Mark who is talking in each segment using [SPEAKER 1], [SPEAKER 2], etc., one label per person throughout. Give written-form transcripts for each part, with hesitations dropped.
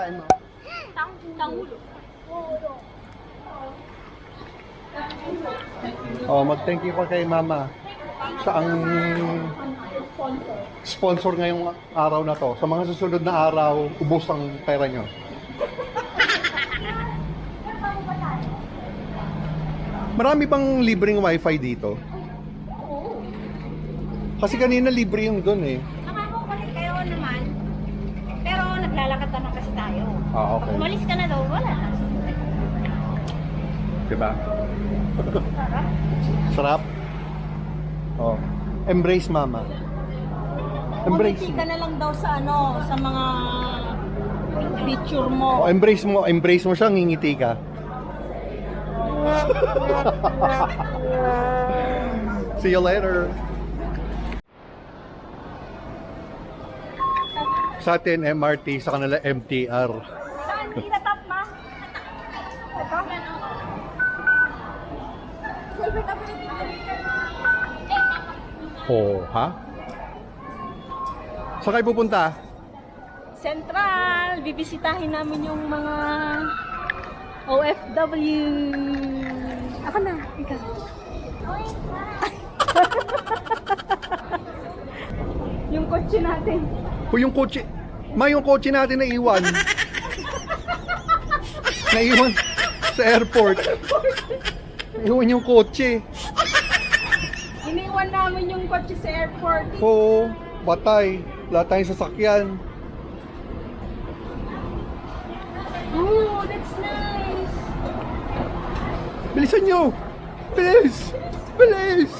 [SPEAKER 1] ano?
[SPEAKER 2] Tangulo.
[SPEAKER 1] Oh, mag-thank you pa kay Mama sa ang sponsor ngayong araw na to. Sa mga susunod na araw, ubos ang pera nyo. Marami bang libreng wifi dito?
[SPEAKER 2] Oo.
[SPEAKER 1] Kasi kanina libre yung doon eh.
[SPEAKER 2] Nakakakulit kayo naman. Pero naglalakad naman kasi tayo.
[SPEAKER 1] Ah, okay.
[SPEAKER 2] Pag umalis ka na daw, wala na.
[SPEAKER 1] Diba?
[SPEAKER 2] Sarap.
[SPEAKER 1] Sarap? Oh. Embrace Mama. Embrace
[SPEAKER 2] Kumiti
[SPEAKER 1] mo.
[SPEAKER 2] ka na lang daw sa ano, sa mga picture mo.
[SPEAKER 1] Oh, embrace mo siya, ngingiti ka. See you later. Sa atin MRT, sa kanila MTR.
[SPEAKER 2] Saan? Hindi na top, ma? Ito?
[SPEAKER 1] Oh, ha? Saan kayo pupunta?
[SPEAKER 2] Central. Bibisitahin namin yung mga OFW. Ako na. Ikaw. Yung kotse natin.
[SPEAKER 1] Yung kotse, yung kotse natin naiwan. Naiwan sa airport. Naiwan yung kotse.
[SPEAKER 2] Iniwan namin yung kotse sa airport.
[SPEAKER 1] Oo, patay. Wala tayong sasakyan.
[SPEAKER 2] Ooh, that's nice.
[SPEAKER 1] Bilisan nyo! Bilis! Bilis!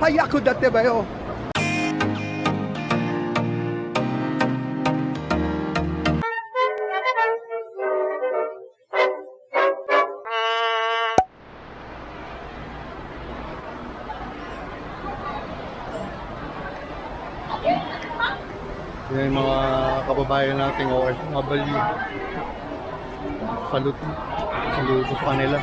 [SPEAKER 1] Hayako dati ba yun? Yan yung mga kababayan nating OFW. Saludo sa kanila.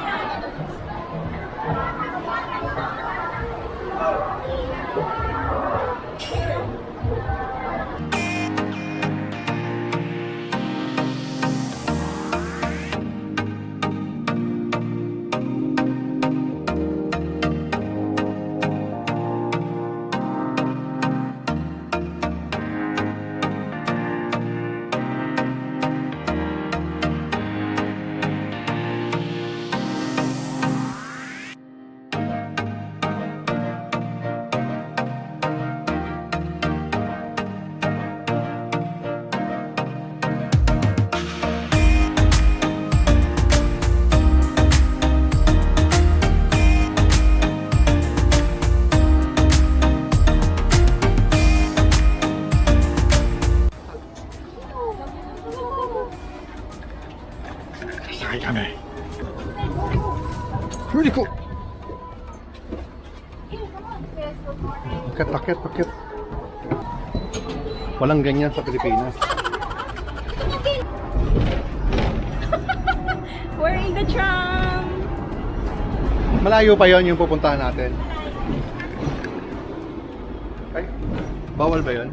[SPEAKER 1] Sakay kami. Huli ko! Akit. Walang ganyan sa Pilipinas.
[SPEAKER 2] We're in the tram.
[SPEAKER 1] Malayo pa yon yung pupuntahan natin. Ay, bawal ba yon?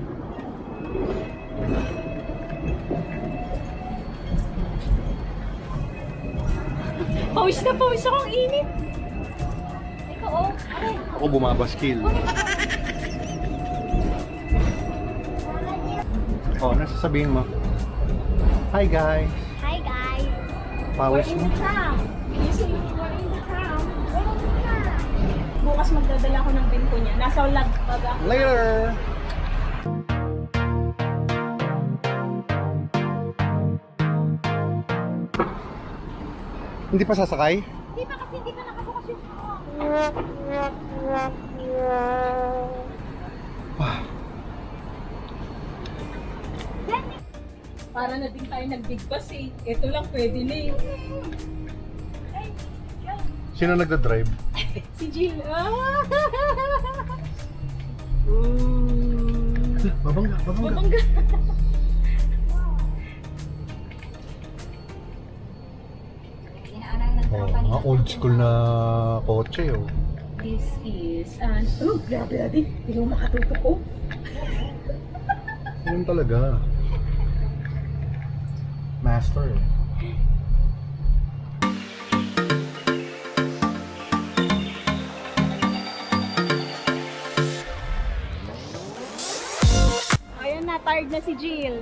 [SPEAKER 2] Pawis na pawis akong init. Ikaw, oh. Aray.
[SPEAKER 1] Ako bumabaskil. Oh, nasasabihin mo. Hi guys.
[SPEAKER 2] Hi, guys.
[SPEAKER 1] Pawis
[SPEAKER 2] We're in
[SPEAKER 1] mo.
[SPEAKER 2] the tram. You see, we're in the tram. We're in the tram. Bukas magdadala ko ng bento niya. Nasa lag pag ako.
[SPEAKER 1] Later! Hindi pa sasakay?
[SPEAKER 2] Hindi pa kasi hindi pa nakabukas yung Para na din tayo nag-big bus eh. Ito lang pwede na eh.
[SPEAKER 1] Sino nagda-drive?
[SPEAKER 2] Si Jill.
[SPEAKER 1] Babangga.
[SPEAKER 2] Mabangga.
[SPEAKER 1] Oh, mga old school na kotse oh.
[SPEAKER 2] This is an... Oh, grabe natin. Hindi ko makatutok oh.
[SPEAKER 1] Ganun talaga. Master.
[SPEAKER 2] Ayun na, tired na si Jill.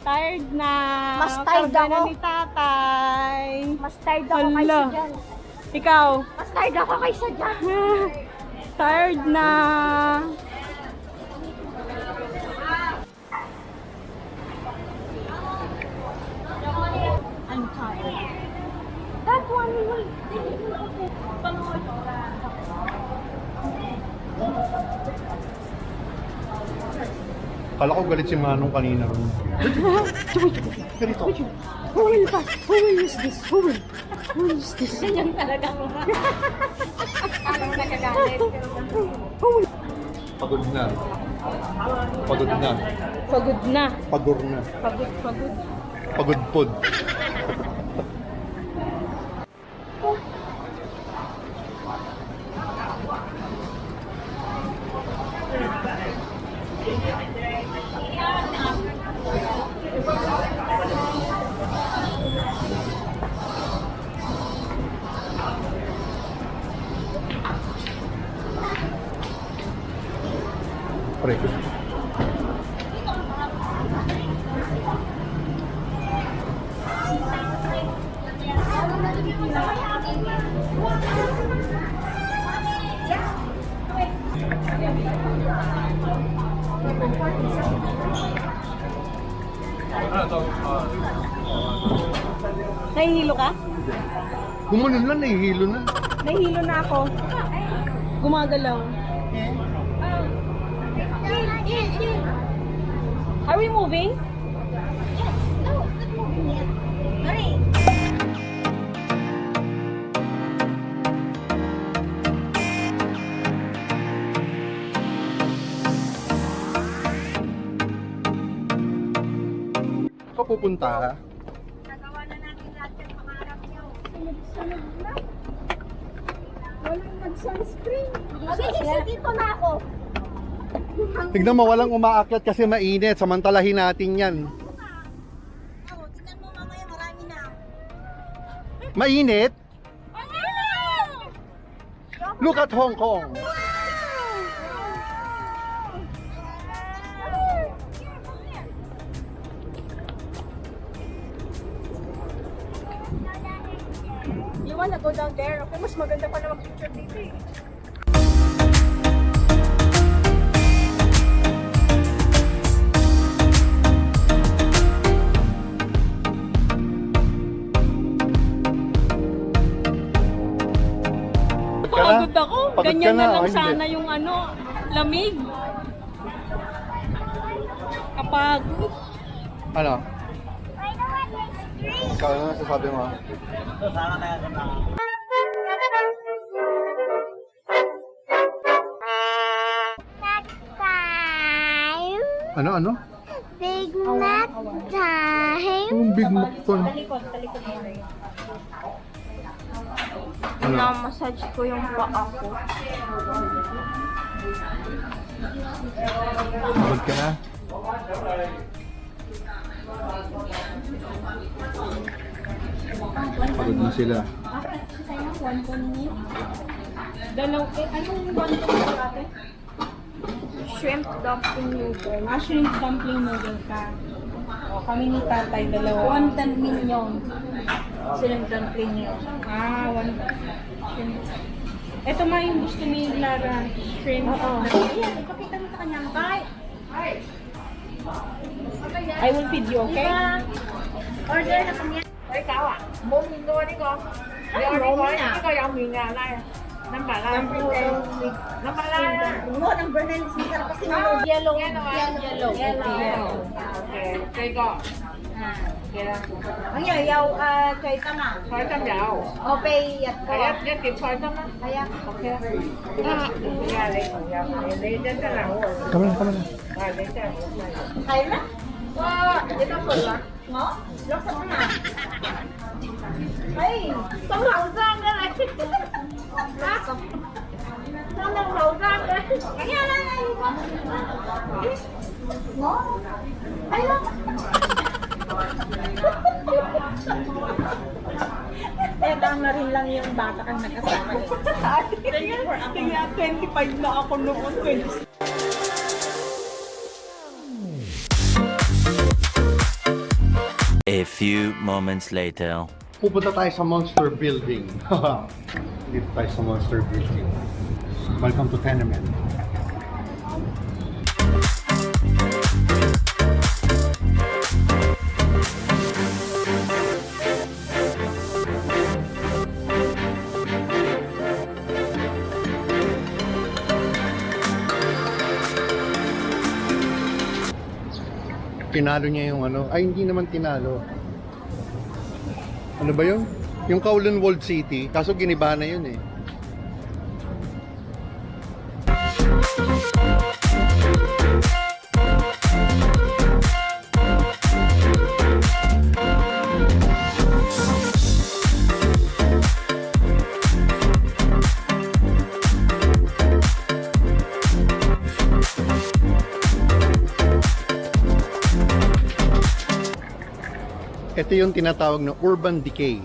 [SPEAKER 2] Tired na.
[SPEAKER 3] Mas tired
[SPEAKER 2] Pagod na
[SPEAKER 3] ako.
[SPEAKER 2] ni tatay.
[SPEAKER 3] Mas tired ako
[SPEAKER 2] Hala.
[SPEAKER 3] kaysa dyan.
[SPEAKER 2] Ikaw?
[SPEAKER 3] Mas tired ako kaysa dyan.
[SPEAKER 2] Tired na. I'm tired.
[SPEAKER 3] That one will...
[SPEAKER 1] Kala ko galit si Manong kanina ron. Ganito.
[SPEAKER 3] Who will use this? Who will use this?
[SPEAKER 2] Ganyan talaga mo. Alam mo nagagalit.
[SPEAKER 1] Pagod na. Pagod na.
[SPEAKER 2] Pagod na.
[SPEAKER 1] Pagod na.
[SPEAKER 2] Pagod.
[SPEAKER 1] Pagod pod. Pre.
[SPEAKER 2] Nahihilo ka?
[SPEAKER 1] Gumanon lang, nahihilo na.
[SPEAKER 2] Nahihilo na ako. Gumagalaw. Are we moving?
[SPEAKER 1] Saan ka pupunta?
[SPEAKER 3] Nagawa na natin lahat yung pangarap niyo.
[SPEAKER 2] Sunod na. Walang nag-sunscreen.
[SPEAKER 3] Sige, dito na ako.
[SPEAKER 1] Tignan mo, walang umaakyat kasi mainit. Samantalahin natin yan.
[SPEAKER 3] Oo, tingnan mo mamaya marami na.
[SPEAKER 1] Mainit? Look at Hong Kong.
[SPEAKER 2] You wanna go down there? Okay, mas maganda pa na mag-picture dito eh. Pagod ako.
[SPEAKER 1] Pagod ka
[SPEAKER 2] Ganyan
[SPEAKER 1] na,
[SPEAKER 2] na lang
[SPEAKER 1] oh, hindi.
[SPEAKER 2] sana yung ano, lamig. Kapag
[SPEAKER 1] Ano? Ikaw ano nasasabi mo? Ano?
[SPEAKER 3] Big nap time.
[SPEAKER 1] Yung Big Mac to.
[SPEAKER 2] talikod mo rin.
[SPEAKER 1] Ano?
[SPEAKER 3] Na-massage ko yung paa ko.
[SPEAKER 1] Pagod ka na? Pagod na sila.
[SPEAKER 2] Dalaw, anong bando mo ate?
[SPEAKER 3] Shrimp dumpling noodle.
[SPEAKER 2] Shrimp dumpling noodle ka. O, kami ni tatay, dalawa. Wonton mignon.
[SPEAKER 3] Shrimp dumpling yun.
[SPEAKER 2] One. Ito ma yung gusto ni Lara. Shrimp.
[SPEAKER 3] Ayan, ipakita mo sa kanya. Bye!
[SPEAKER 2] I will feed you, okay?
[SPEAKER 3] Order na kami.
[SPEAKER 4] 你搞啊？冇面到啊呢個，你我呢個呢個有面㗎，拉啊，number 啦，number 啦，
[SPEAKER 3] No, number 9. Masarap kasi yung yellow.
[SPEAKER 4] yellow，
[SPEAKER 3] Yellow.
[SPEAKER 4] OK，四個，幾啦？
[SPEAKER 3] Ang yayaw, kay tama.
[SPEAKER 4] 菜心有，
[SPEAKER 3] O, pay at
[SPEAKER 4] 係一碟菜心啦
[SPEAKER 3] Kaya,
[SPEAKER 4] ，OK 啦。你啊，你朋友，你真係好喎，
[SPEAKER 1] Kama na.
[SPEAKER 4] 係你真係好犀利。
[SPEAKER 3] kaya na?
[SPEAKER 4] 哇，幾多歲啦？
[SPEAKER 3] No? Look sa mga.
[SPEAKER 4] Ay，咁後生嘅你，嚇？生到後生嘅，
[SPEAKER 3] Kaya na. No? Kaya na.
[SPEAKER 2] Eh, tama rin lang yung bata kang nakasama.
[SPEAKER 4] Kaya 25 na ako noon. 20.
[SPEAKER 5] A few moments later.
[SPEAKER 1] Pupunta tayo sa Monster Building. Dito tayo sa Monster Building. Welcome to Tenement. Tinalo niya yung ano. Ay, hindi naman tinalo. Ano ba yun? Yung Kowloon Walled City. Kaso giniba na yun eh. Ito yung tinatawag na urban decay.